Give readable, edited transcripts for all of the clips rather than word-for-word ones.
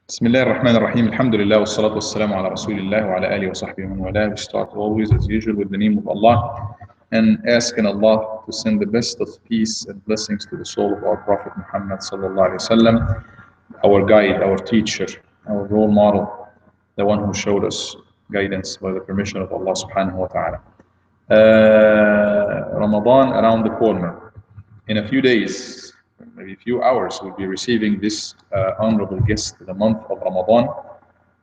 بسم الله الرحمن الرحيم الحمد لله والصلاة والسلام على رسول الله وعلى آله وصحبه ومن والاه. We start always as usual with the name of Allah and asking Allah to send the best of peace and blessings to the soul of our Prophet Muhammad sallallahu alaihi wasallam, our guide, our teacher, our role model, the one who showed us guidance by the permission of Allah subhanahu wa ta'ala. Ramadan around the corner. In a few days, maybe a few hours, we'll be receiving this honorable guest, the month of Ramadan,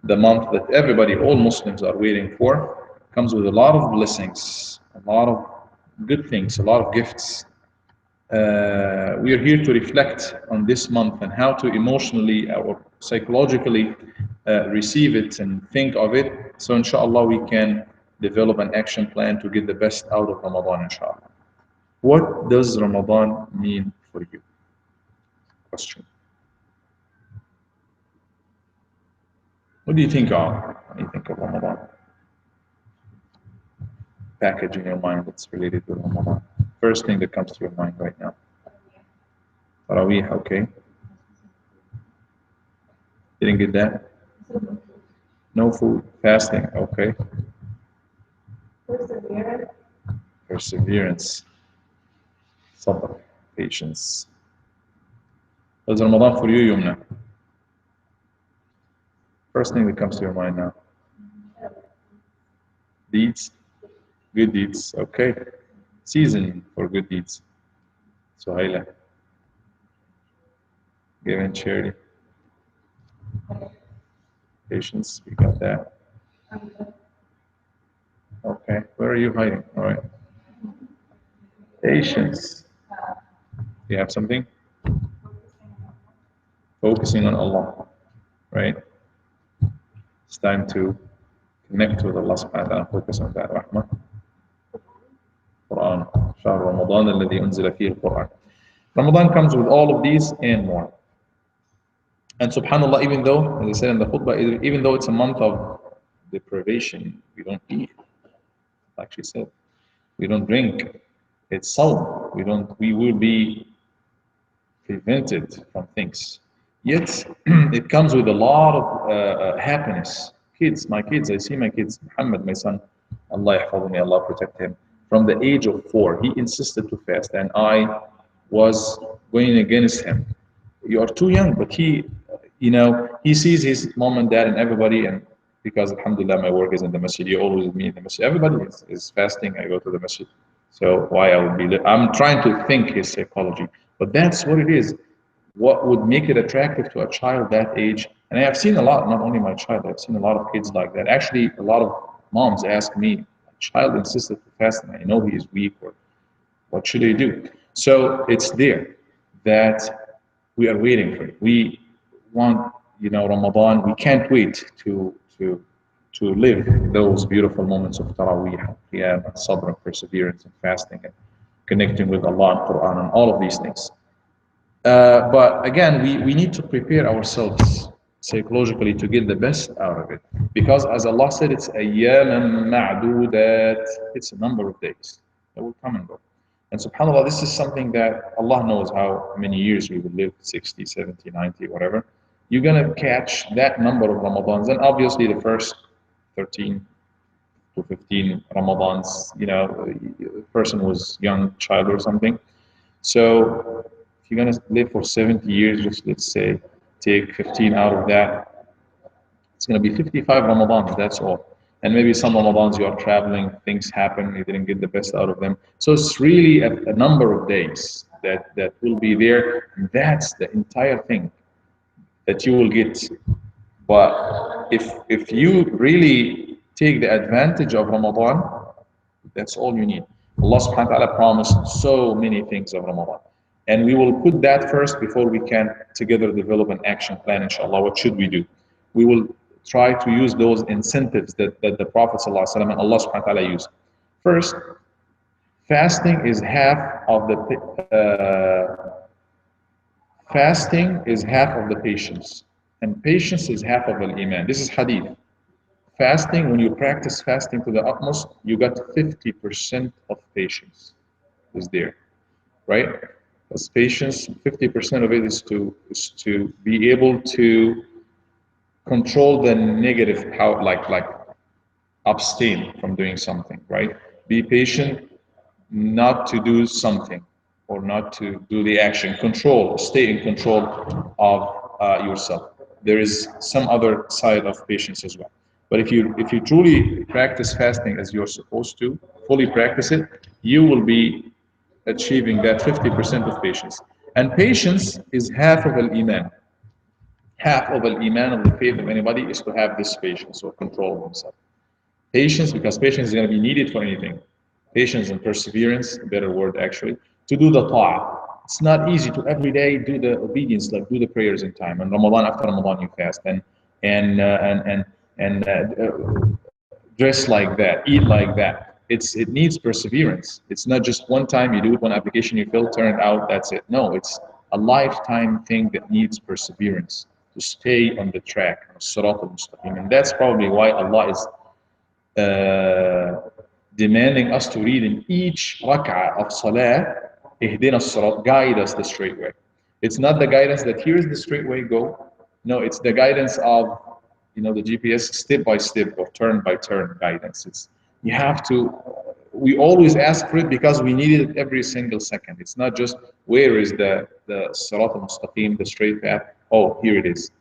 the month that everybody, all Muslims are waiting for. Comes with a lot of blessings, a lot of good things, a lot of gifts. We are here to reflect on this month and how to emotionally or psychologically receive it and think of it. So inshallah we can develop an action plan to get the best out of Ramadan, inshallah. What does Ramadan mean for you? Question. What do you think of when you think of Ramadan? Package in your mind that's related to Ramadan. First thing that comes to your mind right now. Tarawih, okay. Didn't get that? No food, fasting, okay. Perseverance. Sabr, patience. What's Ramadan for you, Yumna? First thing that comes to your mind now. Deeds, good deeds, okay. Season for good deeds. Suhaila. Giving charity. Patience, we got that. Okay, where are you hiding? All right. Patience. You have something? Focusing on Allah, right? It's time to connect with Allah subhanahu wa ta'ala, focus on that. Rahmah. Quran. Shahr Ramadan alladhi unzila fihi al-Quran. Ramadan comes with all of these and more. And subhanAllah, even though, as I said in the khutbah, even though it's a month of deprivation, we don't eat, like she said, we don't drink, it's sawm, we will be prevented from things. Yet, it comes with a lot of happiness. Kids, my kids, I see my kids, Muhammad, my son, Allah yahfadhu, Allah protect him. From the age of 4, he insisted to fast, and I was going against him. You are too young, but he sees his mom and dad and everybody, and because alhamdulillah my work is in the masjid, you always meet in the masjid. Everybody is fasting, I go to the masjid. So why I would be, I'm trying to think his psychology, but that's what it is. What would make it attractive to a child that age? And I have seen a lot, not only my child, I've seen a lot of kids like that. Actually, a lot of moms ask me, my child insisted to fast and I know he is weak, or what should I do? So it's there that we are waiting for it. We want, Ramadan, we can't wait to live those beautiful moments of Taraweeh, Qiyam, and Sabr, and perseverance, and fasting, and connecting with Allah and Quran, and all of these things. But again, we need to prepare ourselves psychologically to get the best out of it. Because as Allah said, it's ayyaman ma'dudat, it's a number of days that will come and go. And subhanAllah, this is something that Allah knows how many years we will live, 60, 70, 90, whatever. You're going to catch that number of Ramadans. And obviously the first 13 to 15 Ramadans, the person was young child or something. So if you're going to live for 70 years, just let's say, take 15 out of that, it's going to be 55 Ramadans, that's all. And maybe some Ramadans you are traveling, things happen, you didn't get the best out of them. So it's really a number of days that will be there. And that's the entire thing that you will get. But if you really take the advantage of Ramadan, that's all you need. Allah subhanahu wa ta'ala promised so many things of Ramadan. And we will put that first before we can together develop an action plan, inshallah. What should we do? We will try to use those incentives that the Prophet ﷺ and Allah subhanahu wa ta'ala used. First, fasting is half of the patience, and patience is half of the iman. This is hadith. Fasting, when you practice fasting to the utmost, you got 50% of patience is there, right? Because patience, 50% of it is to be able to control the negative power, like abstain from doing something, right? Be patient not to do something or not to do the action. Control, stay in control of yourself. There is some other side of patience as well. But if you truly practice fasting as you're supposed to, fully practice it, you will be achieving that 50% of patience. And patience is half of al iman. Half of al iman of the faith of anybody is to have this patience or control of himself. Patience, because patience is going to be needed for anything. Patience and perseverance, a better word actually, to do the ta'ah. It's not easy to every day do the obedience, like do the prayers in time. And Ramadan, after Ramadan, you fast and uh, and and and dress like that, eat like that. It needs perseverance. It's not just one time you do it, one application you fill, turn it out, that's it. No, it's a lifetime thing that needs perseverance to stay on the track, on Sirat al-Mustaqim. And that's probably why Allah is demanding us to read in each rak'ah of salah, ihdina as-sirat, guide us the straight way. It's not the guidance that here's the straight way, go. No, it's the guidance of, the GPS step by step or turn by turn guidance. It's you have to. We always ask for it because we need it every single second. It's not just where is the sirat al-mustaqim, the straight path. Oh, here it is.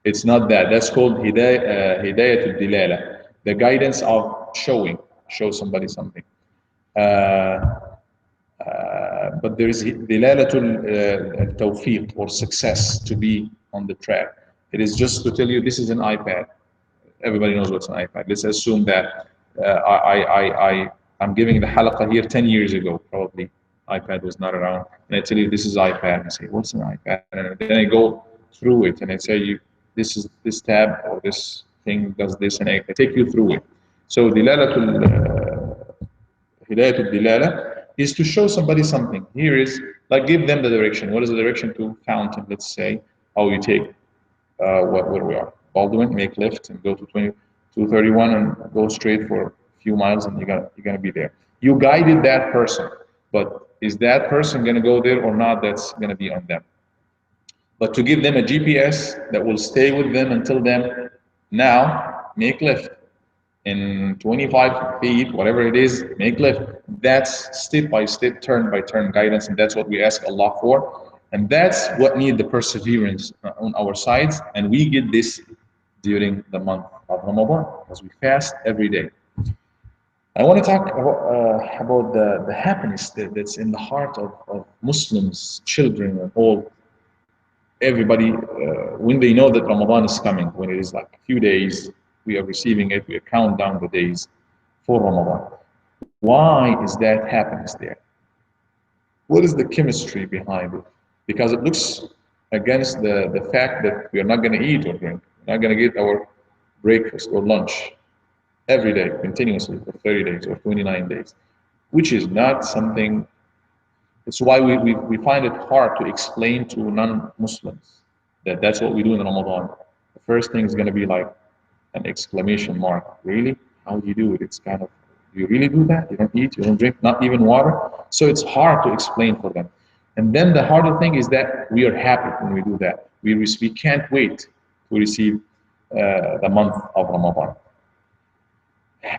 It's not that. That's called hidayat al-dilala, the guidance of showing, show somebody something. But there is dilalatul tawfiq or success to be on the track. It is just to tell you this is an iPad. Everybody knows what's an iPad. Let's assume that I'm giving the halaqah here 10 years ago, probably iPad was not around, and I tell you this is iPad, and I say what's an iPad, and then I go through it, and I say you this is this tab or this thing does this, and I take you through it. So hidayatul dilala is to show somebody something. Here is like give them the direction. What is the direction to Fountain? Let's say, oh, you take where we are, Baldwin, make left and go to 231 and go straight for a few miles, and you're gonna be there. You guided that person, but is that person gonna go there or not? That's gonna be on them. But to give them a GPS that will stay with them until then, now make left in 25 feet, whatever it is, make left. That's step by step, turn by turn guidance, and that's what we ask Allah for. And that's what need the perseverance on our sides. And we get this during the month of Ramadan, because we fast every day. I want to talk about the happiness that's in the heart of Muslims, children, and all. Everybody, when they know that Ramadan is coming, when it is like a few days, we are receiving it, we count down the days for Ramadan. Why is that happiness there? What is the chemistry behind it? Because it looks against the fact that we are not going to eat or drink. We're not going to get our breakfast or lunch every day, continuously for 30 days or 29 days, which is not something. It's why we find it hard to explain to non-Muslims that that's what we do in Ramadan. The first thing is going to be like an exclamation mark. Really? How do you do it? It's kind of, you really do that? You don't eat, you don't drink, not even water? So it's hard to explain for them. And then the harder thing is that we are happy when we do that. We can't wait to receive the month of Ramadan.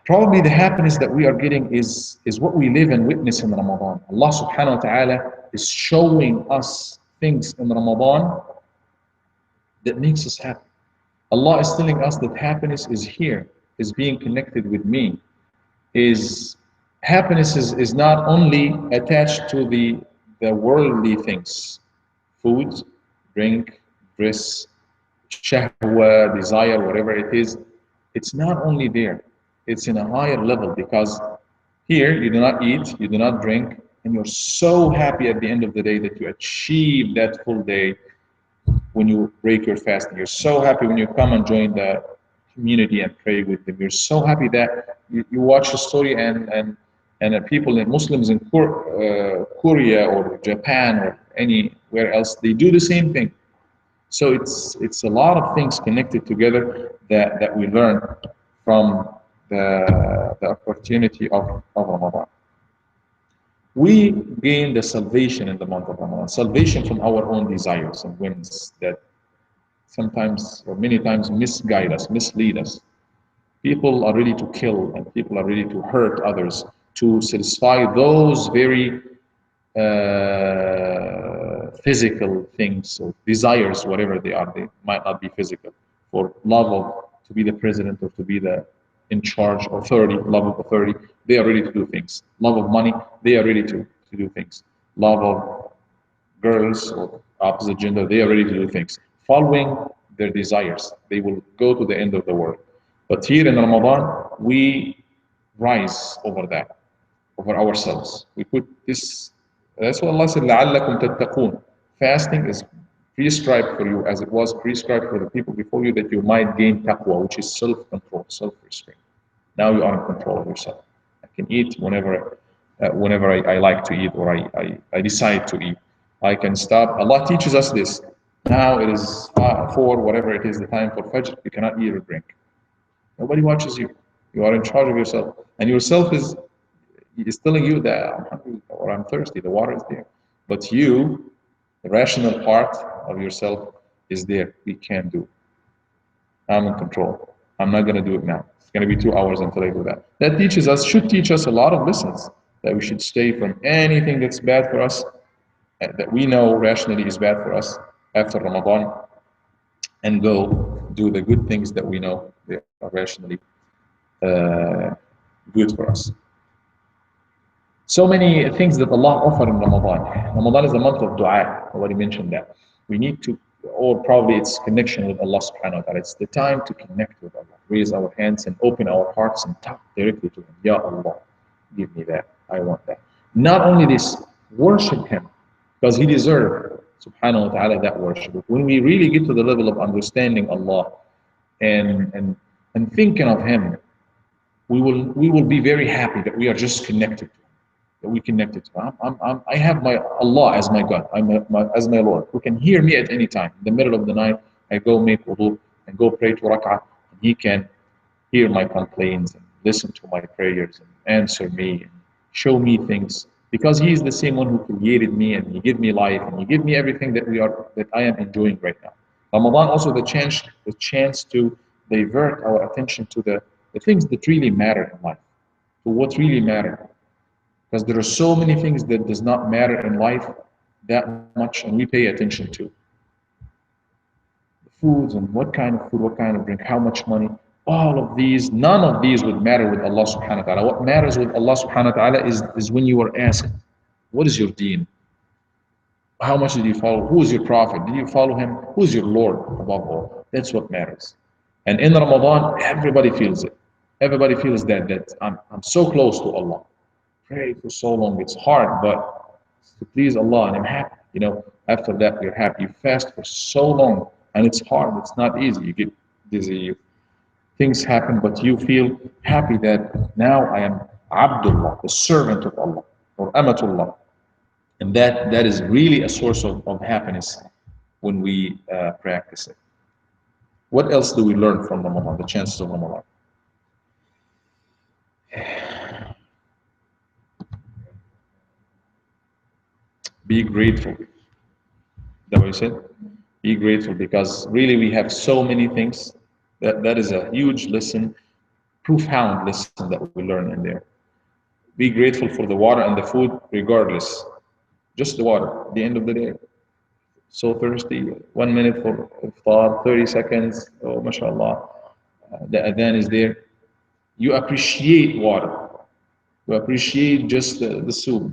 Probably the happiness that we are getting is what we live and witness in Ramadan. Allah subhanahu wa ta'ala is showing us things in Ramadan that makes us happy. Allah is telling us that happiness is here, is being connected with me. Happiness is not only attached to the worldly things, food, drink, dress, shahwa, desire, whatever it is. It's not only there. It's in a higher level, because here you do not eat, you do not drink, and you're so happy at the end of the day that you achieve that full day when you break your fast. You're so happy when you come and join the community and pray with them. You're so happy that you watch the story and people and Muslims in Korea or Japan or anywhere else, they do the same thing. So it's a lot of things connected together that we learn from the opportunity of Ramadan. We gain the salvation in the month of Ramadan, salvation from our own desires and whims that sometimes or many times misguide us, mislead us. People are ready to kill and people are ready to hurt others to satisfy those very physical things or desires, whatever they are. They might not be physical. For love of to be the president or to be the in charge, authority, love of authority, they are ready to do things. Love of money, they are ready to do things. Love of girls or opposite gender, they are ready to do things. Following their desires, they will go to the end of the world. But here in Ramadan, we rise over that, over ourselves. We put this, that's what Allah said, لَعَلَّكُمْ تَتَّقُونَ. Fasting is prescribed for you as it was prescribed for the people before you that you might gain taqwa, which is self-control, self-restraint. Now you are in control of yourself. I can eat whenever I like to eat or I decide to eat. I can stop. Allah teaches us this. Now it is 4, whatever it is, the time for Fajr. You cannot eat or drink. Nobody watches you. You are in charge of yourself. And yourself is telling you that I'm hungry or I'm thirsty. The water is there. But you, the rational part of yourself is there. We can't do. I'm in control. I'm not going to do it now. It's going to be 2 hours until I do that. That teaches us, should teach us a lot of lessons that we should stay from anything that's bad for us, that we know rationally is bad for us after Ramadan, and go do the good things that we know they are rationally uh, good for us. So many things that Allah offers in Ramadan. Ramadan is a month of dua. I already mentioned that. We need to, or probably it's connection with Allah subhanahu wa ta'ala. It's the time to connect with Allah. Raise our hands and open our hearts and talk directly to Him. Ya Allah, give me that. I want that. Not only this, worship Him because He deserves, subhanahu wa ta'ala, that worship. When we really get to the level of understanding Allah and thinking of Him, we will be very happy that we are just connected to Him. That we connected to Him. I have my Allah as my God, as my Lord, who can hear me at any time. In the middle of the night, I go make wudu and go pray to rak'ah, and He can hear my complaints and listen to my prayers and answer me and show me things because He is the same one who created me and He gave me life and He gave me everything that I am enjoying right now. Ramadan also the chance to divert our attention to the things that really matter in life, to what really matters. Because there are so many things that does not matter in life that much, and we pay attention to. The foods and what kind of food, what kind of drink, how much money, all of these, none of these would matter with Allah subhanahu wa ta'ala. What matters with Allah subhanahu wa ta'ala is when you are asked, what is your deen? How much did you follow? Who is your prophet? Did you follow him? Who is your Lord above all? That's what matters. And in Ramadan, everybody feels it. Everybody feels that I'm so close to Allah. Pray for so long, it's hard, but to please Allah, and I'm happy. After that, you're happy. You fast for so long, and it's hard. It's not easy. You get dizzy. Things happen, but you feel happy that now I am Abdullah, the servant of Allah, or Amatullah. And that is really a source of happiness when we practice it. What else do we learn from Ramadan, the chances of Ramadan? Be grateful. That what you said? Be grateful because really we have so many things. That is a huge lesson, profound lesson that we learn in there. Be grateful for the water and the food regardless. Just the water at the end of the day. So thirsty, 1 minute for iftar, 30 seconds, oh mashallah. The adhan is there. You appreciate water. You appreciate just the soup,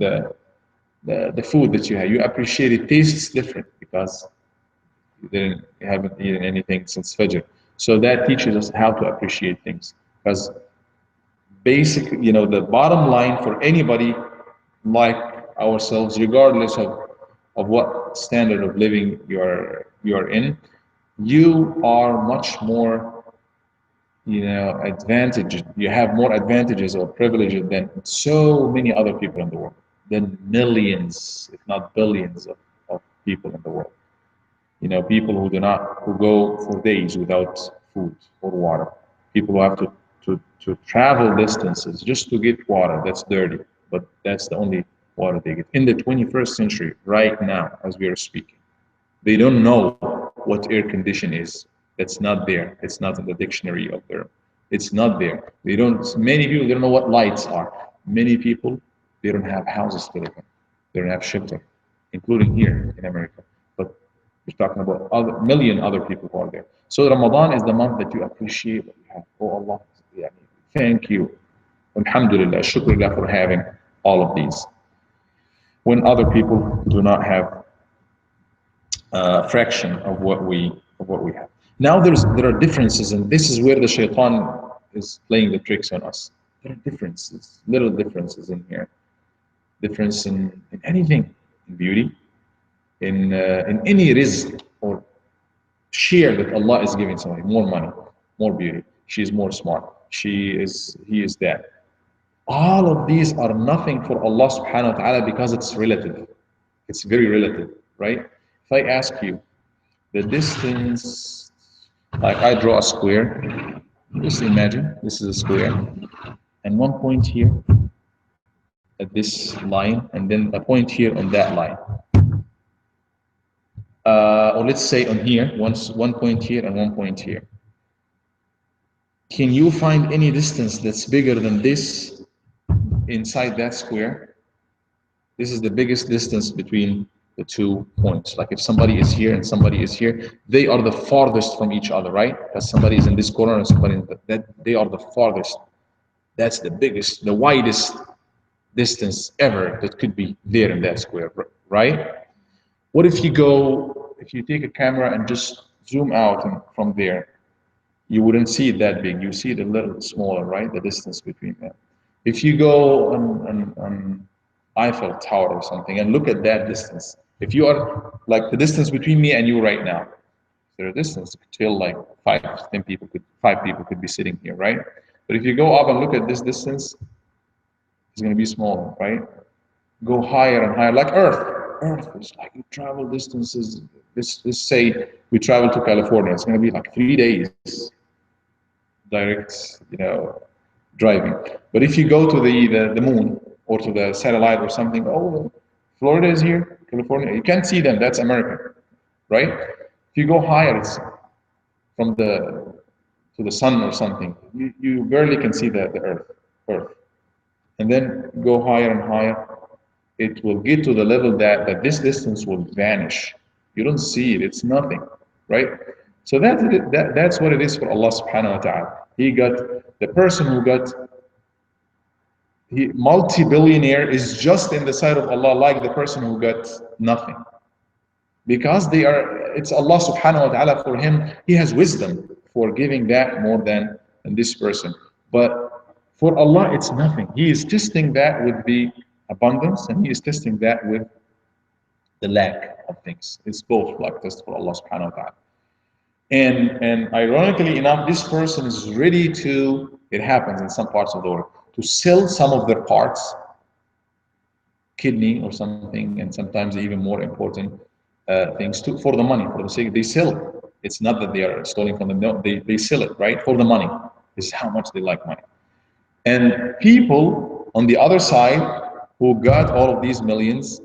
the food that you have. You appreciate it. Tastes different because you haven't eaten anything since Fajr. So that teaches us how to appreciate things. Because basically, the bottom line for anybody like ourselves, regardless of what standard of living you are in, you are much more, advantaged. You have more advantages or privileges than so many other people in the world, than millions, if not billions of people in the world. People who go for days without food or water. People who have to travel distances just to get water that's dirty, but that's the only water they get. In the 21st century, right now, as we are speaking, they don't know what air condition is. That's not there. It's not in the dictionary of their. It's not there. They don't. Many people they don't know what lights are. Many people they don't have houses to live in. They don't have shelter, including here in America. But we're talking about other million other people who are there. So Ramadan is the month that you appreciate what you have. Oh Allah, yeah, thank you. Alhamdulillah, shukrullah for having all of these. When other people do not have a fraction of what we have. Now there are differences, and this is where the shaitan is playing the tricks on us. There are differences, little differences in here. Difference in anything, in beauty, in any rizq or share that Allah is giving somebody, more money, more beauty. She is more smart. He is that. All of these are nothing for Allah subhanahu wa ta'ala because it's relative. It's very relative, right? If I ask you the distance, like I draw a square, just imagine this is a square, and one point here at this line, and then a point here on that line. Or let's say on here, one point here and one point here. Can you find any distance that's bigger than this inside that square? This is the biggest distance between the 2 points. Like if somebody is here and somebody is here, they are the farthest from each other, right? Because somebody is in this corner and somebody in that, they are the farthest. That's the biggest, the widest distance ever that could be there in that square, right? What if if you take a camera and just zoom out and from there, you wouldn't see it that big. You see it a little smaller, right? The distance between them. If you go on Eiffel Tower or something and look at that distance, if you are like the distance between me and you right now, there's a distance till like 5 people could be sitting here, right? But if you go up and look at this distance, it's going to be smaller, right? Go higher and higher, like Earth. Earth is like you travel distances. Let's say we travel to California. It's going to be like 3 days direct, driving. But if you go to the moon or to the satellite or something, oh, Florida is here, California. You can't see them. That's America, right? If you go higher, it's from the to the sun or something. You barely can see the Earth. And then go higher and higher. It will get to the level that this distance will vanish. You don't see it. It's nothing, right? So that's what it is for Allah subhanahu wa ta'ala. He got the person who got multi-billionaire is just in the sight of Allah like the person who got nothing. Because it's Allah subhanahu wa ta'ala for him, he has wisdom for giving that more than this person. But for Allah, it's nothing. He is testing that with the abundance and he is testing that with the lack of things. It's both like test for Allah subhanahu wa ta'ala. And ironically enough, this person is ready to, it happens in some parts of the world, to sell some of their parts, kidney or something, and sometimes even more important things for the money, for the sake, they sell it. It's not that they are stealing from them, no, they sell it, right, for the money. This is how much they like money. And people on the other side who got all of these millions,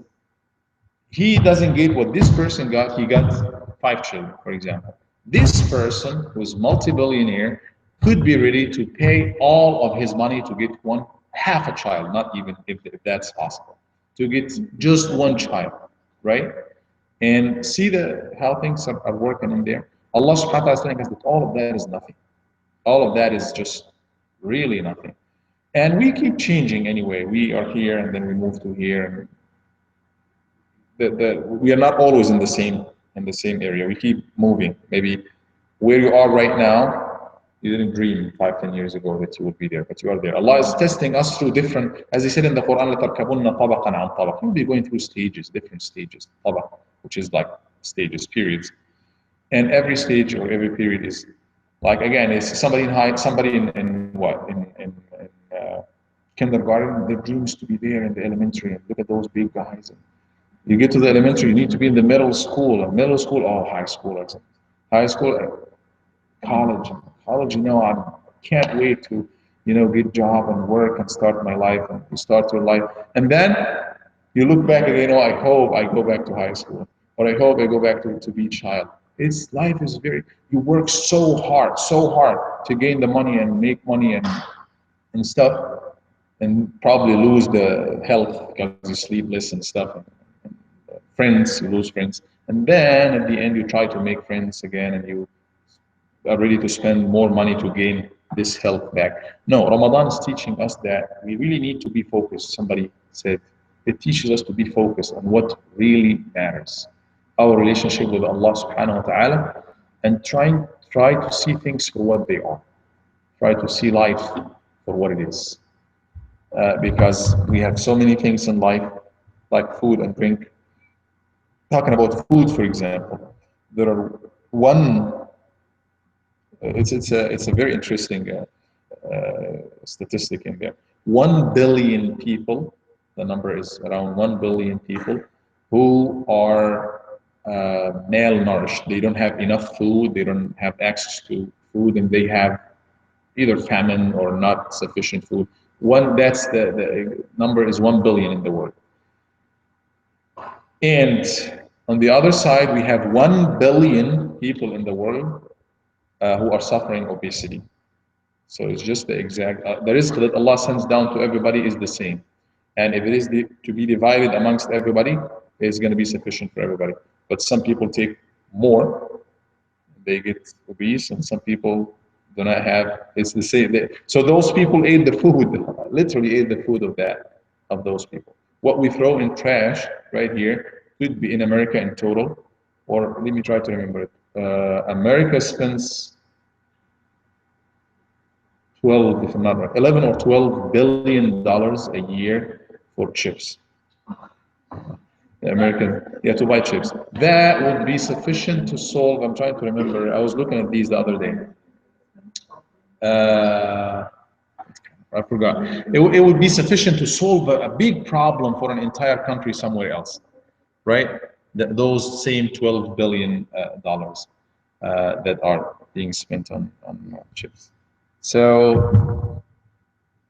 he doesn't get what this person got. He got 5 children, for example. This person who's multi-billionaire could be ready to pay all of his money to get half a child, not even if that's possible, to get just one child, right? And see how things are working in there. Allah subhanahu wa ta'ala is telling us that all of that is nothing. All of that is just really nothing. And we keep changing anyway. We are here and then we move to here. We are not always in the same area. We keep moving. Maybe where you are right now, you didn't dream 5-10 years ago that you would be there, but you are there. Allah is testing us through different, as He said in the Quran, لَتَرْكَبُنَّ طَبَقًا عَنْ طَبَقٍ. You'll be going through stages, different stages, طَبَق, which is like stages, periods. And every stage or every period is like, again, it's somebody in what? In kindergarten, their dreams to be there in the elementary, and look at those big guys. And you get to the elementary, you need to be in the middle school, high school, college, I can't wait to, get job and work and start my life, and you start your life. And then you look back again, I hope I go back to high school, or I hope I go back to be a child. It's life is very, you work so hard to gain the money and make money and stuff, and probably lose the health because you sleep less and stuff. And friends, you lose friends. And then at the end, you try to make friends again and you are ready to spend more money to gain this health back. No, Ramadan is teaching us that we really need to be focused. Somebody said it teaches us to be focused on what really matters, our relationship with Allah subhanahu wa ta'ala, and try to see things for what they are. Try to see life for what it is. Because we have so many things in life, like food and drink. Talking about food, for example, there are one. It's a very interesting statistic in there. 1 billion people, the number is around 1 billion people, who are malnourished. They don't have enough food, they don't have access to food, and they have either famine or not sufficient food. That's the number is 1 billion in the world. And on the other side, we have 1 billion people in the world who are suffering obesity. So it's just the exact, the risk that Allah sends down to everybody is the same. And if it is to be divided amongst everybody, it's going to be sufficient for everybody. But some people take more, they get obese, and some people do not have, it's the same. So those people ate the food, literally ate the food of those people. What we throw in trash right here could be in America in total, or let me try to remember it. America spends 12, if I'm not right, 11 or 12 billion dollars a year for chips. The American, yeah, to buy chips. That would be sufficient to solve. I'm trying to remember. I was looking at these the other day. I forgot. It would be sufficient to solve a big problem for an entire country somewhere else, right? Those same 12 billion dollars that are being spent on chips. So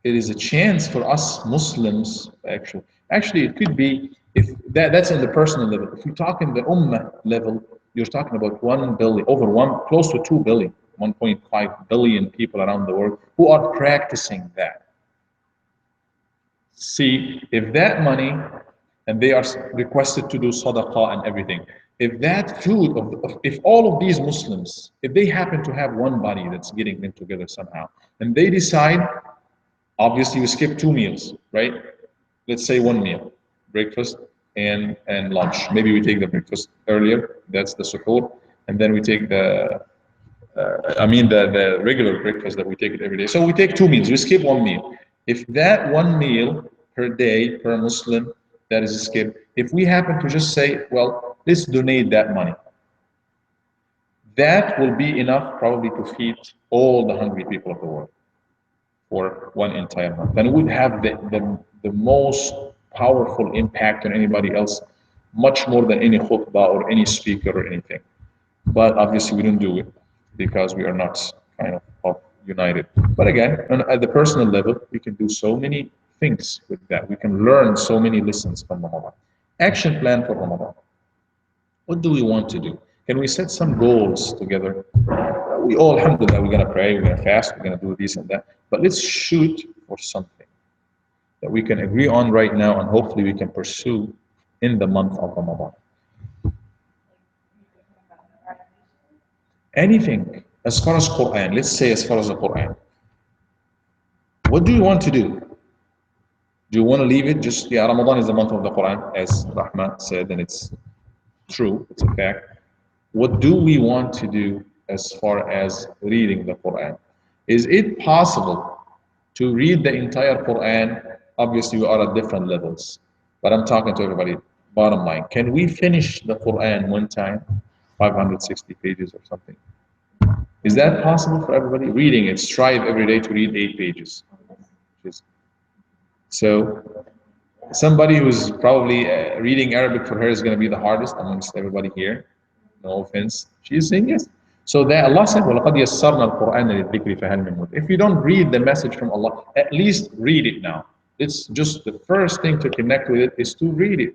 it is a chance for us Muslims, actually it could be, if that's on the personal level. If you talk in the ummah level, you're talking about 1 billion, over one, close to 2 billion, 1.5 billion people around the world who are practicing that. See, if that money, and they are requested to do sadaqah and everything, if that food, if all of these Muslims, if they happen to have one body that's getting them together somehow, and they decide, obviously we skip 2 meals, right? Let's say 1 meal, breakfast and lunch. Maybe we take the breakfast earlier, that's the suhoor, and then we take the regular breakfast that we take it every day. So we take 2 meals, we skip 1 meal. If that 1 meal per day per Muslim that is skipped, if we happen to just say, well, let's donate that money, that will be enough probably to feed all the hungry people of the world for one entire month. And it would have the most powerful impact on anybody else, much more than any khutbah or any speaker or anything. But obviously we don't do it because we are not kind of united. But again, at the personal level, we can do so many things with that. We can learn so many lessons from Ramadan. Action plan for Ramadan. What do we want to do? Can we set some goals together? We all, alhamdulillah, we're going to pray, we're going to fast, we're going to do this and that. But let's shoot for something that we can agree on right now, and hopefully we can pursue in the month of Ramadan. Anything as far as Quran, let's say as far as the Quran. What do you want to do? Do you want to leave it just, yeah, Ramadan is the month of the Quran, as Rahma said, and it's true, it's a fact. What do we want to do as far as reading the Quran? Is it possible to read the entire Quran? Obviously, we are at different levels, but I'm talking to everybody. Bottom line, can we finish the Quran one time, 560 pages or something? Is that possible for everybody? Reading it, strive every day to read 8 pages. So somebody who's probably reading Arabic, for her is going to be the hardest amongst everybody here. No offense. She is saying yes. So that Allah said, وَلَقَدْ يَسَّرْنَا الْقُرْآنَ لِلذِّكْرِ فَهَلْ مِن مُدْكِرٍ. If you don't read the message from Allah, at least read it now. It's just the first thing to connect with it is to read it.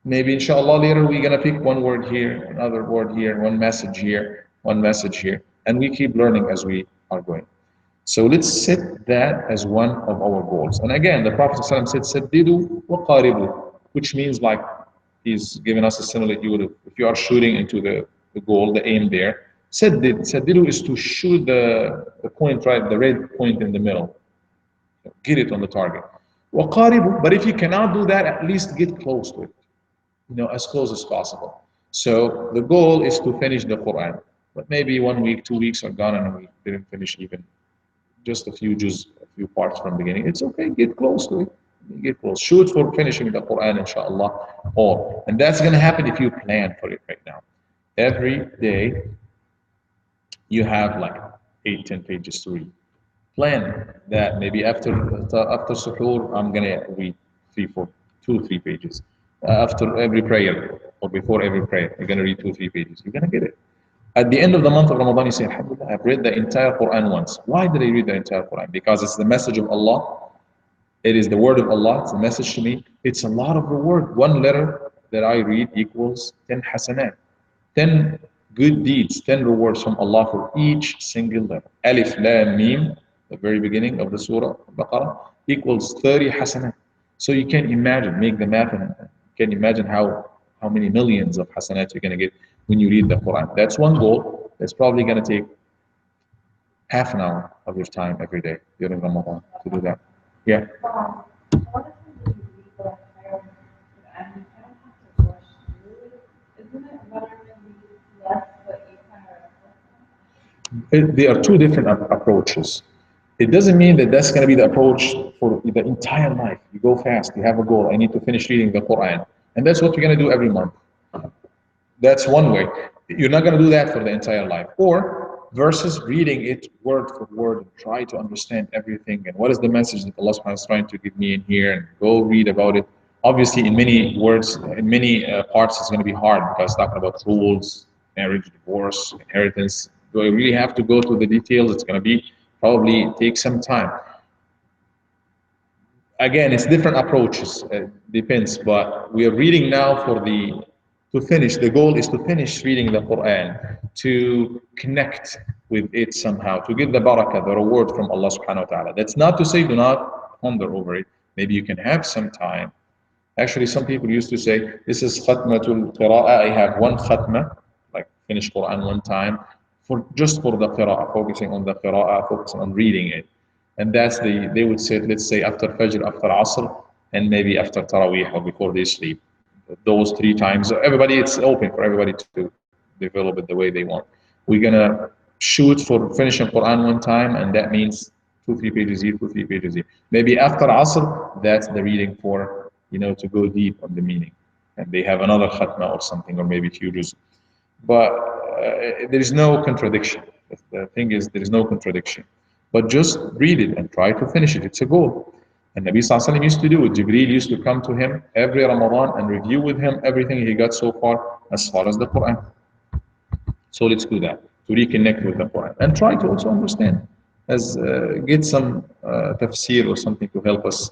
Maybe inshallah later we're gonna pick one word here, another word here, one message here, one message here, and we keep learning as we are going. So let's set that as one of our goals. And again, the Prophet ﷺ said, "Saddidu wa qaribu," which means like he's giving us a simile. You would, if you are shooting into the goal, the aim there. Saddidu is to shoot the point right, the red point in the middle. Get it on the target. Wa qaribu, but if you cannot do that, at least get close to it. As close as possible. So the goal is to finish the Quran. But maybe 1 week, 2 weeks are gone and we didn't finish even just a few juz, a few parts from the beginning. It's okay, get close to it. Get close. Shoot for finishing the Quran, inshallah, all. And that's going to happen if you plan for it right now. Every day you have like 8, 10 pages to read. Plan that maybe after suhoor, I'm going to read 2, 3 pages. After every prayer or before every prayer, you're going to read 2, 3 pages. You're going to get it. At the end of the month of Ramadan, you say, Alhamdulillah, I've read the entire Quran once. Why did I read the entire Quran? Because it's the message of Allah. It is the word of Allah. It's a message to me. It's a lot of reward. One letter that I read equals 10 hasanat. 10 good deeds, 10 rewards from Allah for each single letter. Alif, Lam, Mim, the very beginning of the Surah Baqarah, equals 30 hasanat. So you can imagine, make the math, and you can imagine how many millions of hasanat you're going to get when you read the Quran. That's one goal. That's probably going to take half an hour of your time every day during Ramadan to do that. Yeah. There are two different approaches. It doesn't mean that that's going to be the approach for the entire life. You go fast, you have a goal. I need to finish reading the Quran. And that's what you're going to do every month. That's one way. You're not going to do that for the entire life. Or versus reading it word for word and try to understand everything and what is the message that Allah subhanahu wa ta'ala is trying to give me in here, and go read about it. Obviously, in many words, in many parts, it's going to be hard because it's talking about rules, marriage, divorce, inheritance. Do I really have to go to the details? It's going to be probably take some time. Again, it's different approaches. Depends, but we are reading now for to finish. The goal is to finish reading the Quran, to connect with it somehow, to get the barakah, the reward from Allah subhanahu wa ta'ala. That's not to say do not ponder over it. Maybe you can have some time. Actually, some people used to say, this is khatmatul qira'ah. I have one khatma, like finish Quran one time, just for the qira'ah, focusing on the qira'ah, focusing on reading it. And that's they would say, let's say after Fajr, after Asr, and maybe after Taraweeh or before they sleep. Those 3 times. Everybody, it's open for everybody to develop it the way they want. We're gonna shoot for finishing Quran one time, and that means 2, 3 pages here, 2, 3 pages here. Maybe after Asr, that's the reading for, to go deep on the meaning. And they have another khatma or something, or maybe few juz. But there is no contradiction. The thing is, there is no contradiction. But just read it and try to finish it. It's a goal. And Nabi Sallallahu Alaihi Wasallam used to do it. Jibreel used to come to him every Ramadan and review with him everything he got so far as the Quran. So let's do that, to reconnect with the Quran. And try to also understand, get some tafsir or something to help us.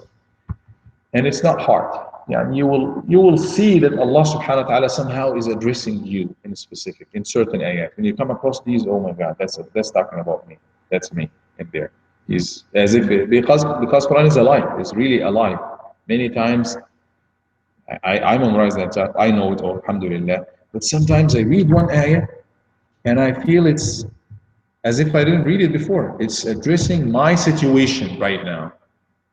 And it's not hard. Yeah, you will see that Allah subhanahu wa ta'ala somehow is addressing you in specific, in certain ayat. When you come across these, oh my God, that's talking about me. That's me in there. Is as if because Quran is alive. It's really alive. Many times I memorize that. I know it all, alhamdulillah. But sometimes I read one ayah and I feel it's as if I didn't read it before. It's addressing my situation right now.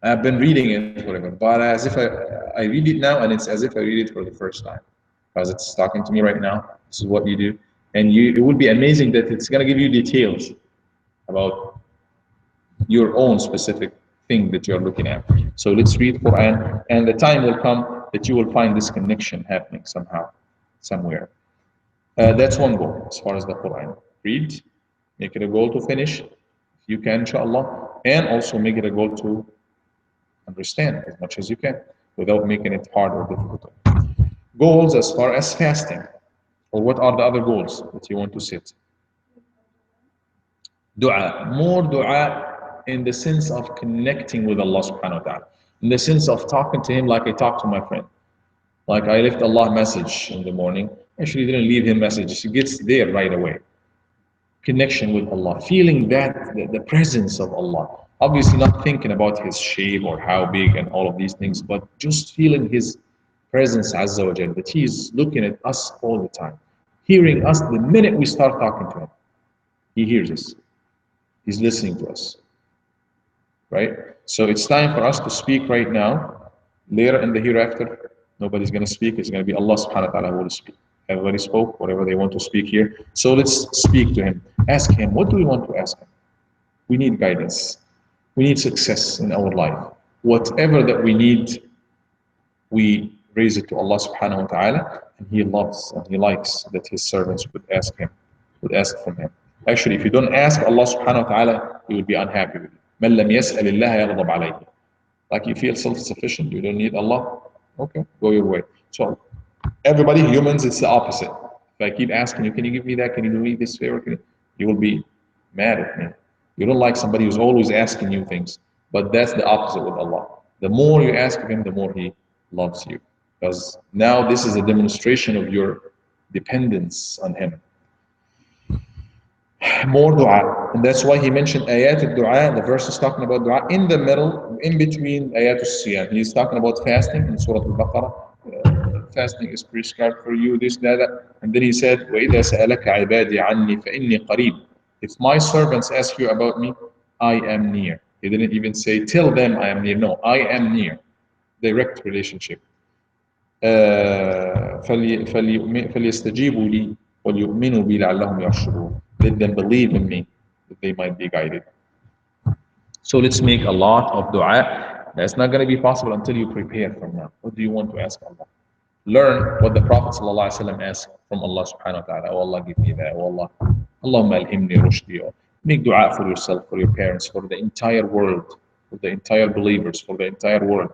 I've been reading it forever, but as if I read it now, and it's as if I read it for the first time, because it's talking to me right now. This is what you do, and it would be amazing that it's going to give you details about your own specific thing that you're looking at. So let's read Quran, and the time will come that you will find this connection happening somehow, somewhere. That's one goal as far as the Quran. Read, make it a goal to finish, if you can, inshallah, and also make it a goal to understand as much as you can without making it hard or difficult. Goals as far as fasting, or what are the other goals that you want to set? Dua, more dua in the sense of connecting with Allah subhanahu wa ta'ala, in the sense of talking to Him like I talk to my friend. Like I left Allah message in the morning. Actually, didn't leave him message. He gets there right away. Connection with Allah, feeling that the presence of Allah. Obviously, not thinking about his shape or how big and all of these things, but just feeling his presence, Azza wa Jal, that he is looking at us all the time, hearing us the minute we start talking to him. He hears us. He's listening to us, right? So it's time for us to speak right now. Later in the hereafter, nobody's going to speak. It's going to be Allah subhanahu wa ta'ala who will speak. Everybody spoke, whatever they want to speak here. So let's speak to him. Ask him, what do we want to ask him? We need guidance. We need success in our life. Whatever that we need, we raise it to Allah subhanahu wa ta'ala, and He loves and He likes that His servants would ask from Him. Actually, if you don't ask Allah subhanahu wa ta'ala, He will be unhappy with you. مَنْ لَمْ يَسْأَلِ اللَّهَ يَغْضَبْ عَلَيْهِ. Like you feel self-sufficient, you don't need Allah, okay, go your way. So everybody, humans, it's the opposite. If I keep asking you, can you give me that? Can you do me this favor? You will be mad at me. You don't like somebody who's always asking you things. But that's the opposite with Allah. The more you ask of Him, the more He loves you. Because now this is a demonstration of your dependence on Him. More dua. And that's why He mentioned ayat al-dua. The verse is talking about dua in the middle, in between ayat al-siyam. He's talking about fasting in Surah Al-Baqarah. Fasting is prescribed for you, this, that. And then He said, وَإِذَا سَأَلَكَ عِبَادِي عَنِّي فَإِنِّي قَرِيبٌ. If my servants ask you about me, I am near. He didn't even say, tell them I am near. No, I am near. Direct relationship. فَلْيَسْتَجِيبُوا لِي وَلْيُؤْمِنُوا بِي لَعَلَّهُمْ يَرْشُدُونَ. Let them believe in me, that they might be guided. So let's make a lot of dua. That's not going to be possible until you prepare from now. What do you want to ask Allah? Learn what the Prophet ﷺ asked from Allah subhanahu wa ta'ala. Oh Allah, give me that. Oh Allah, Allahumma alhimni rushdi. Make dua for yourself, for your parents, for the entire world, for the entire believers, for the entire world.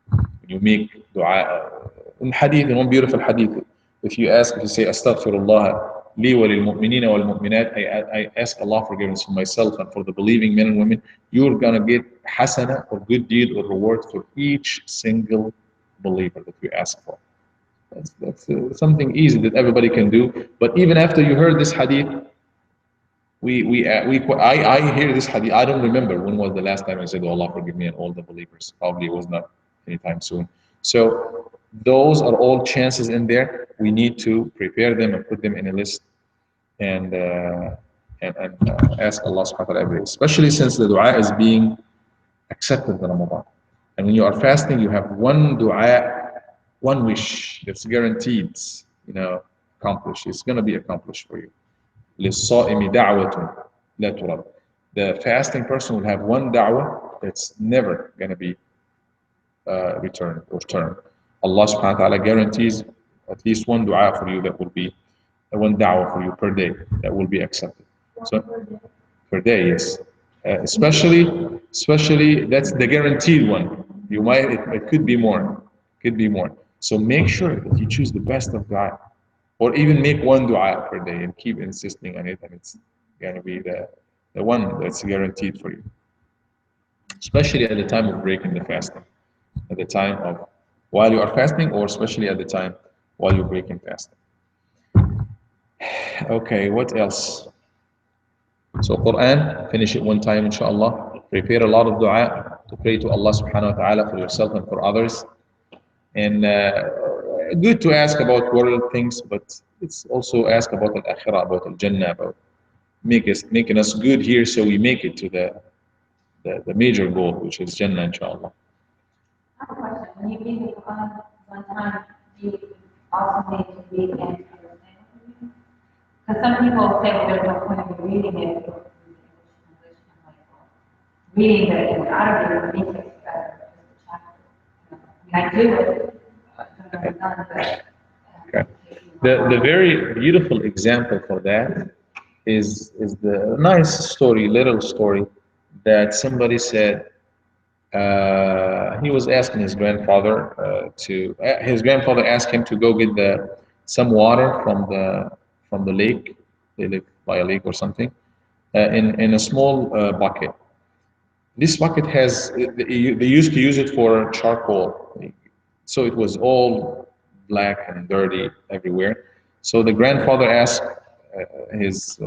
When you make dua, in hadith, in one beautiful hadith, if you say, Astaghfirullah, li wa lil mu'minina wal mu'minat, I ask Allah forgiveness for myself and for the believing men and women, you're going to get hasana, or good deed, or reward for each single believer that you ask for. That's something easy that everybody can do. But even after you heard this hadith, I hear this hadith. I don't remember when was the last time I said, oh, Allah forgive me and all the believers. Probably it was not anytime soon. So those are all chances in there. We need to prepare them and put them in a list and ask Allah subhanahu wa ta'ala every day. Especially since the dua is being accepted in Ramadan. And when you are fasting, you have one dua, one wish that's guaranteed, accomplished. It's going to be accomplished for you. لِلصَّائِمِ دَعْوَةٌ لَا تُرَدْ. The fasting person will have one da'wah that's never going to be returned or turned. Allah subhanahu wa ta'ala guarantees at least one dua for you that will be one da'wah for you per day that will be accepted. So per day, yes. Especially that's the guaranteed one. It could be more. So make sure that you choose the best of dua, or even make one dua per day and keep insisting on it, and it's going to be the one that's guaranteed for you. Especially at the time of breaking the fasting, at the time of while you are fasting, or especially at the time while you're breaking fasting. Okay, what else? So Quran, finish it one time, inshallah. Prepare a lot of dua to pray to Allah subhanahu wa ta'ala for yourself and for others. And good to ask about world things, but it's also ask about al-akhirah, about al-jannah, about making us good here so we make it to the major goal, which is jannah, inshallah. I have a question. When you read the Quran one time, do you also need to read and understand it? Because some people say there's no point in reading it. Reading it in Arabic makes it better. I do it. Okay. The very beautiful example for that is the nice story, little story, that somebody said he was asking his grandfather his grandfather asked him to go get some water from the lake. They live by a lake or something, in a small bucket. This bucket they used to use it for charcoal. So it was all black and dirty everywhere. So the grandfather asked his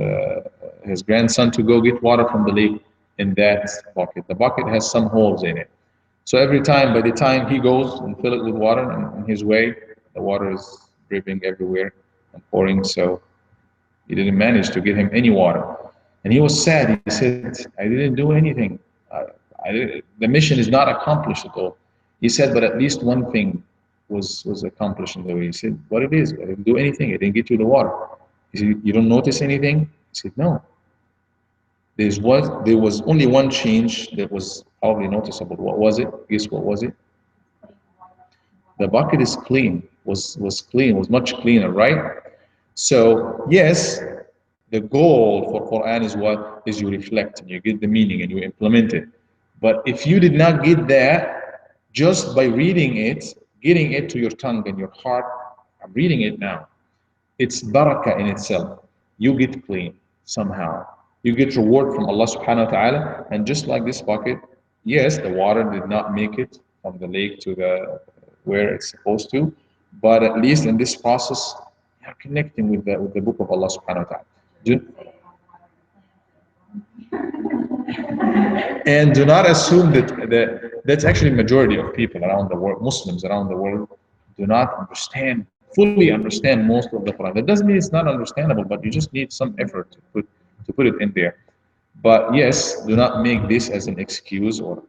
grandson to go get water from the lake in that bucket. The bucket has some holes in it. So every time, by the time he goes and fill it with water on his way, the water is dripping everywhere and pouring. So he didn't manage to get him any water. And he was sad. He said, I didn't do anything. The mission is not accomplished at all. He said, but at least one thing was accomplished in the way. He said, what it is? I didn't do anything. I didn't get you the water. He said, you don't notice anything? He said, no. There was only one change that was probably noticeable. What was it? Guess what was it? The bucket is clean, was clean, was much cleaner, right? So yes, the goal for Quran is what? Is you reflect and you get the meaning and you implement it. But if you did not get that, just by reading it, getting it to your tongue and your heart, I'm reading it now. It's barakah in itself. You get clean somehow. You get reward from Allah subhanahu wa ta'ala. And just like this bucket, yes, the water did not make it from the lake to the where it's supposed to, but at least in this process, you're connecting with the book of Allah subhanahu wa ta'ala. Do, and do not assume that that's actually majority of people around the world, Muslims around the world, do not understand, fully understand most of the Quran. That doesn't mean it's not understandable, but you just need some effort to put it in there. But yes, do not make this as an excuse or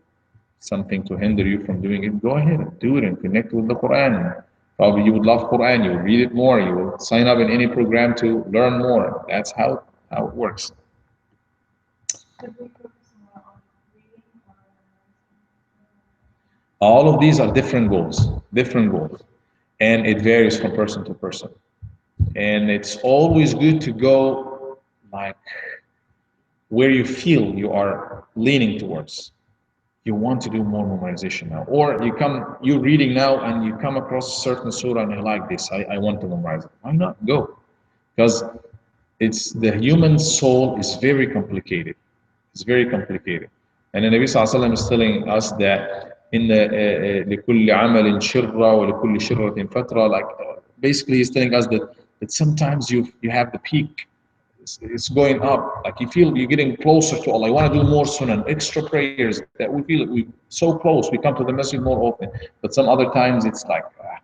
something to hinder you from doing it. Go ahead and do it and connect with the Quran. Probably you would love Quran, you will read it more, you will sign up in any program to learn more. That's how it works. All of these are different goals, and it varies from person to person. And it's always good to go like where you feel you are leaning towards. You want to do more memorization now, or you're reading now and you come across a certain surah and you like this. I want to memorize it. Why not go? Because it's the human soul is very complicated. It's very complicated. And the Nabi Sallallahu is telling us that in لكل عمل شرة ولكل شرة فترة, like basically he's telling us that sometimes you have the peak, it's going up, like you feel you're getting closer to Allah, you want to do more sunnah, extra prayers, that we feel we so close, we come to the masjid more often. But some other times it's like, I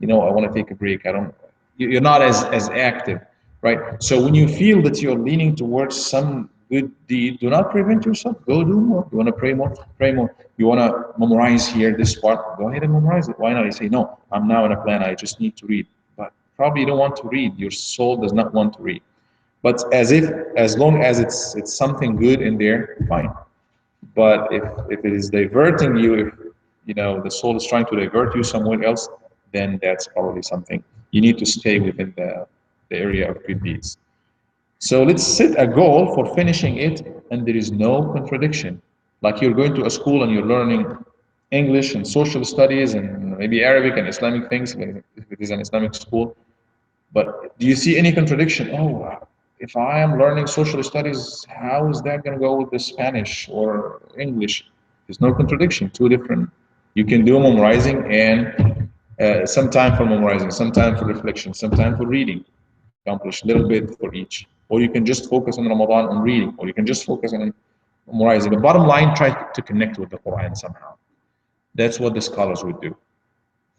want to take a break, I don't, you're not as active, right? So when you feel that you're leaning towards some good deed, do not prevent yourself, go do more. You want to pray more. You want to memorize here this part, go ahead and memorize it. Why not? You say, no, I'm now in a plan, I just need to read. But probably you don't want to read, your soul does not want to read. But as long as it's something good in there, fine. But if it is diverting you, if the soul is trying to divert you somewhere else, then that's probably something you need to stay within the area of good deeds. So let's set a goal for finishing it, and there is no contradiction. Like you're going to a school and you're learning English and social studies and maybe Arabic and Islamic things, if it is an Islamic school. But do you see any contradiction? Oh, if I am learning social studies, how is that going to go with the Spanish or English? There's no contradiction, two different. You can do memorizing and some time for memorizing, some time for reflection, some time for reading. Accomplish a little bit for each. Or you can just focus on Ramadan on reading, or you can just focus on memorizing. The bottom line, try to connect with the Quran somehow. That's what the scholars would do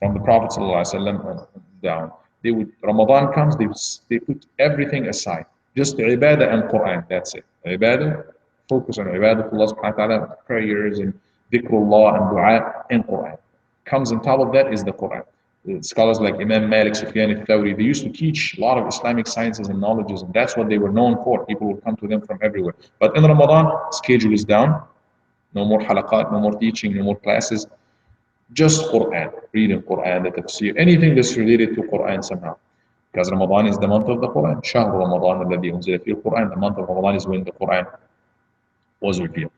from the Prophet ﷺ down. Ramadan comes, they put everything aside. Just ibadah and Quran, that's it. Ibadah, focus on ibadah, Allah subhanahu wa ta'ala, prayers and dhikrullah and dua and Quran. Comes on top of that is the Quran. The scholars like Imam Malik, Sufyan al-Thawri, they used to teach a lot of Islamic sciences and knowledges, and that's what they were known for. People would come to them from everywhere. But in Ramadan, schedule is down. No more halaqat, no more teaching, no more classes. Just Quran, reading Quran, the tafsir, anything that's related to Quran somehow. Because Ramadan is the month of the Quran. شهر رمضان الذي أنزل فيه القرآن. The month of Ramadan is when the Quran was revealed.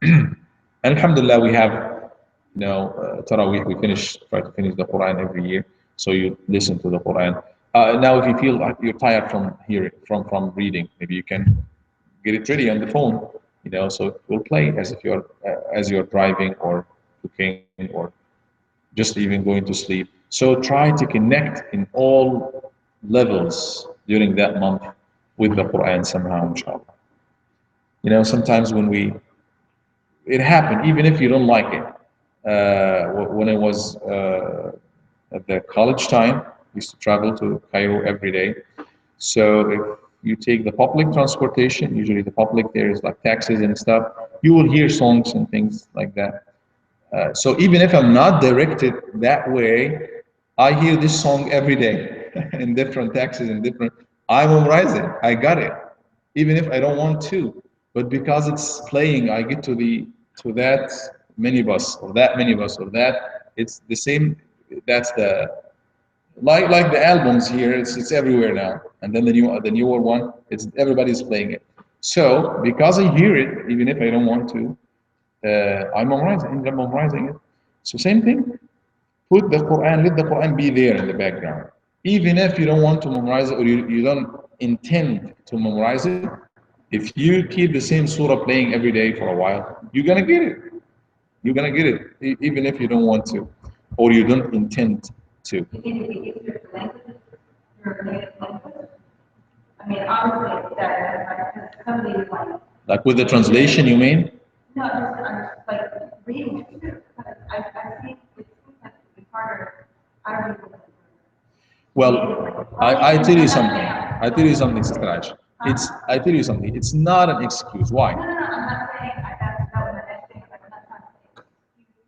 And alhamdulillah, we have, Taraweeh, try to finish the Quran every year. So you listen to the Quran. Now, if you feel like you're tired from hearing, from reading, maybe you can get it ready on the phone, so it will play as if as you're driving or cooking or just even going to sleep. So try to connect in all levels during that month with the Quran somehow, inshallah. You know, sometimes when it happened, even if you don't like it. When I was at the college time, I used to travel to Cairo every day. So if you take the public transportation, usually the public there is like taxis and stuff, you will hear songs and things like that. So even if I'm not directed that way, I hear this song every day in different taxis and different. I memorize it. I got it, even if I don't want to. But because it's playing, I get to that minibus or that minibus or that. It's the same. That's the like the albums here. It's everywhere now. And then the newer one. It's everybody's playing it. So because I hear it, even if I don't want to, I memorize it, end up memorizing it. So same thing. Put the Quran, let the Quran be there in the background. Even if you don't want to memorize it or you don't intend to memorize it, if you keep the same surah playing every day for a while, you're gonna get it. You're gonna get it, even if you don't want to, or you don't intend to. You think it'd be easier to language, your native language? I mean, obviously, that, somebody Like with the translation, you mean? no, just like reading it too, because I think it's sometimes it's harder. I don't even. Well, I tell you something. I tell you something, Sister Ash. I tell you something. It's not an excuse. Why? No, I'm not saying that's that was the next thing. I'm not trying to say.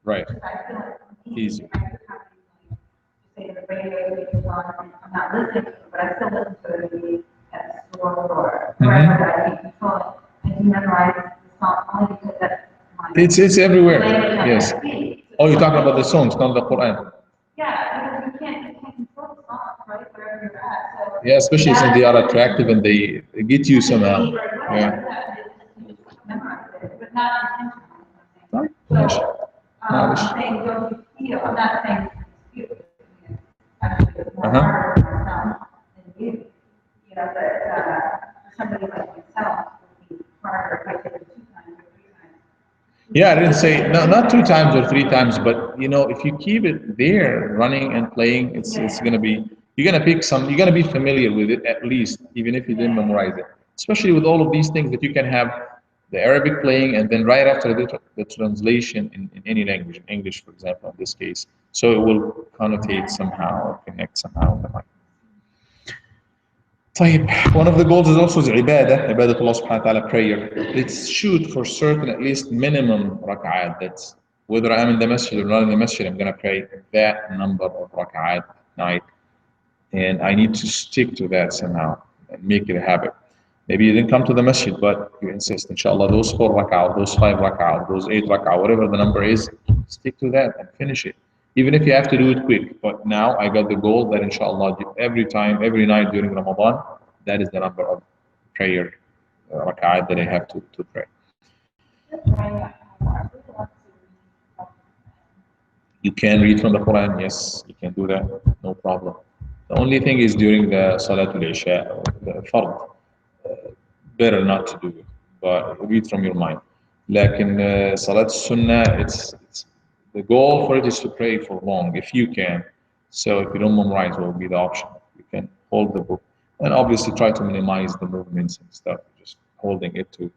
Right. I feel like Easy. I just have to say the radio is on. I'm not listening to it, but I still listen to it maybe at the store or wherever that I can control it. And you memorize the song only because that's my. It's everywhere. language I Yes. speak. Oh, you're talking about the songs, not the Quran. Yeah, because you can't control the song, right, wherever you're at. So Yeah, especially since they are attractive and they get you somehow. Yeah. memorize it, but not intentionally. Right. Nice. I'm Nice. saying don't you feel, I'm not saying you feel, actually it's more Uh-huh. harder for myself than you know, but for somebody like myself, it would be harder if I did it 2 times or 3 times. Yeah, I didn't say no, not 2 times or 3 times, but you know, if you keep it there, running and playing, it's gonna be you're gonna pick some. You're gonna be familiar with it at least, even if you didn't memorize it. Especially with all of these things that you can have the Arabic playing, and then right after the translation in any language, in English, for example, in this case, so it will connotate somehow, or connect somehow in the mind. طيب, one of the goals is also the ibadah Allah subhanahu wa ta'ala, prayer. Let's shoot for certain, at least minimum rak'at. That's whether I'm in the masjid or not in the masjid, I'm going to pray that number of rak'at at night. And I need to stick to that somehow and make it a habit. Maybe you didn't come to the masjid, but you insist, inshallah, those 4 rak'at, those 5 rak'at, those 8 rak'at, whatever the number is, stick to that and finish it. Even if you have to do it quick. But now I got the goal that inshallah, every time, every night during Ramadan, that is the number of prayer rak'at that I have to pray. You can read from the Quran, yes, you can do that, no problem. The only thing is during the Salatul Isha, or the Fard, better not to do it, but read from your mind. Like in Salat Sunnah, it's the goal for it is to pray for long, if you can. So if you don't memorize, what will be the option? You can hold the book, and obviously try to minimize the movements and stuff, just holding it to.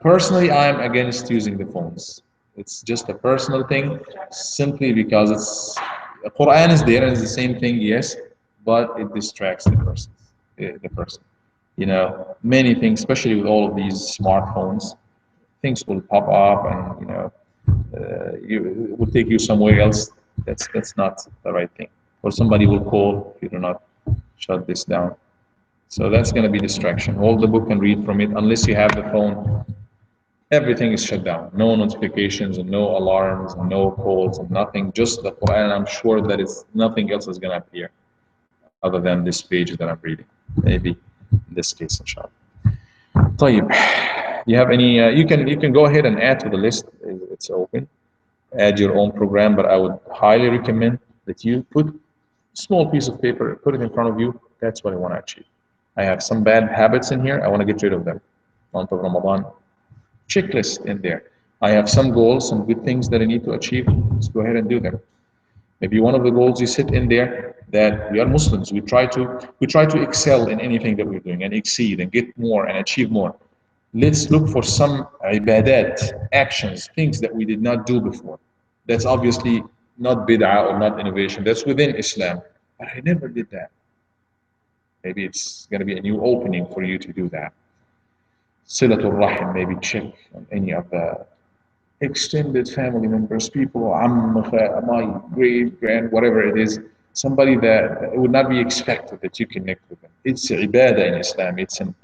Personally, I'm against using the phones. It's just a personal thing, simply because it's the Quran is there and it's the same thing, yes, but it distracts the person. The person, you know, many things, especially with all of these smartphones, things will pop up, and you know, it will take you somewhere else. That's not the right thing. Or somebody will call if you do not shut this down. So that's going to be distraction. Hold the book and read from it, unless you have the phone. Everything is shut down. No notifications and no alarms and no calls and nothing. Just the Quran. I'm sure that it's nothing else is going to appear other than this page that I'm reading. Maybe in this case, inshallah. طيب. You have any? You can go ahead and add to the list. It's open. Add your own program, but I would highly recommend that you put a small piece of paper, put it in front of you. That's what I want to achieve. I have some bad habits in here. I want to get rid of them. Month of Ramadan, checklist in there. I have some goals, some good things that I need to achieve. Let's go ahead and do them. Maybe one of the goals you sit in there that we are Muslims. We try to excel in anything that we're doing and exceed and get more and achieve more. Let's look for some ibadat, actions, things that we did not do before. That's obviously not bid'ah or not innovation. That's within Islam. But I never did that. Maybe it's going to be a new opening for you to do that. Silatul Rahim, maybe check on any of the extended family members, people, my great grand, whatever it is, somebody that it would not be expected that you connect with them. It's ibadah in Islam. It's an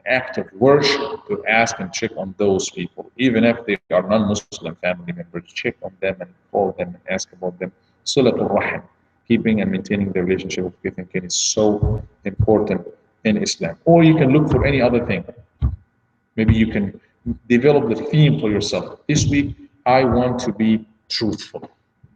act of worship to ask and check on those people, even if they are non-Muslim family members. Check on them and call them and ask about them. Silatul Rahim, keeping and maintaining the relationship with faith and kin is so important in Islam. Or you can look for any other thing. Maybe you can develop the theme for yourself. This week, I want to be truthful.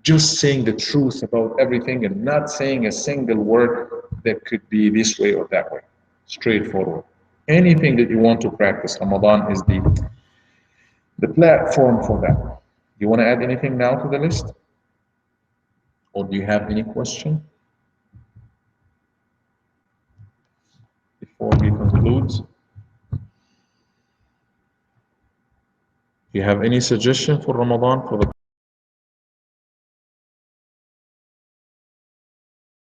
Just saying the truth about everything and not saying a single word that could be this way or that way. Straightforward. Anything that you want to practice, Ramadan is the platform for that. You want to add anything now to the list? Or do you have any question before we conclude? Do you have any suggestion for Ramadan for the